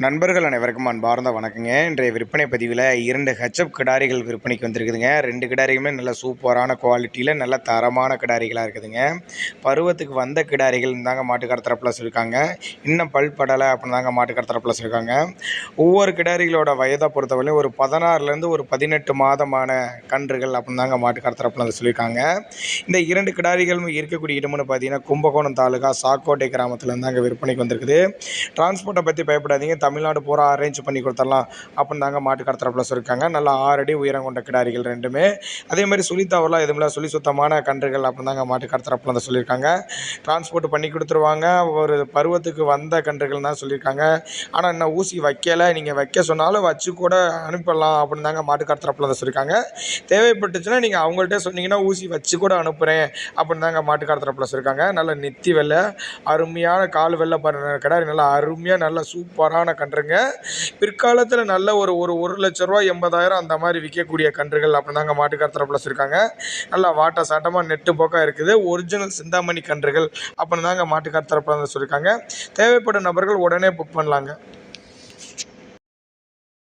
நண்பர்கள் அனைவருக்கும் அன்பார்ந்த வணக்கங்க. இன்றைய விற்பனை பதிவில் 2 ஹெச்எப் கிடாரிகள் விற்பனைக்கு வந்திருக்குதுங்க. 2 கிடாரிகளுமே நல்ல சூப்பரான குவாலிட்டியில் நல்ல தரமான கிடாரிகளாக இருக்குதுங்க. பருவத்துக்கு வந்த கிடாரிகள் தாங்க மாட்டுக்கார தரப்பில் சொல்லியிருக்காங்க. இன்னும் பல்படலை அப்படின்னு தாங்க மாட்டுக்கார தரப்பில் சொல்லியிருக்காங்க. ஒவ்வொரு கிடாரிகளோட வயதை பொறுத்தவரையிலும் ஒரு 16லேருந்து ஒரு 18 மாதமான கன்றுகள் அப்படின்னு தாங்க மாட்டுக்கார தரப்பில் அதை சொல்லியிருக்காங்க. இந்த 2 கிடாரிகளும் இருக்கக்கூடிய இடம்னு பார்த்தீங்கன்னா கும்பகோணம் தாலுகா சாக்கோட்டை கிராமத்தில் இருந்தாங்க விற்பனைக்கு வந்திருக்குது. டிரான்ஸ்போர்ட்டை பற்றி பயப்படாதீங்க, தமிழ்நாடு பூரா அரேஞ்ச் பண்ணி கொடுத்துடலாம் அப்படின்னு தாங்க மாட்டுக்கார தரப்பில் சொல்லியிருக்காங்க. நல்லா 6 அடி உயரம் கொண்ட கிடாரிகள் ரெண்டுமே. அதே மாதிரி சுழி தவறலாம் எதுவுமில்ல, சுழி சுத்தமான கன்றுகள் அப்படின்னு தாங்க மாட்டுக்கார தரப்பில் தான் சொல்லியிருக்காங்க. டிரான்ஸ்போர்ட் பண்ணி கொடுத்துருவாங்க. ஒரு பருவத்துக்கு வந்த கன்றுகள் தான் சொல்லியிருக்காங்க. ஆனால் இன்னும் ஊசி வைக்கலை, நீங்கள் வைக்க சொன்னாலும் வச்சு கூட அனுப்பிடலாம் அப்படின்னு தாங்க மாட்டுக்கார தரப்பில் தான் சொல்லியிருக்காங்க. தேவைப்பட்டுச்சுன்னா நீங்கள் அவங்கள்ட்ட சொன்னீங்கன்னா ஊசி வச்சு கூட அனுப்புகிறேன் அப்படின்னு தாங்க மாட்டுக்கார தரப்பில் சொல்லியிருக்காங்க. நல்ல நெத்தி வெள்ளை, அருமையான கால் வெள்ளை கிடாரி, நல்லா அருமையாக நல்ல சூப்பரான கன்றுங்க. பிற்காலத்தில் நல்ல ஒரு ஒரு 1,00,000 80,000 அந்த மாதிரி விற்கக்கூடிய கன்றுகள் அப்படின்னு தாங்க மாட்டுக்கார தரப்பில் சொல்லியிருக்காங்க. நல்லா வாட்ட சாட்டமாக நெட்டு போக்கா இருக்குது. ஒரிஜினல் சிந்தாமணி கன்றுகள் அப்படின்னு தாங்க மாட்டுக்கார தரப்பில் சொல்லியிருக்காங்க. தேவைப்படும் நபர்கள் உடனே புக் பண்ணலாங்க.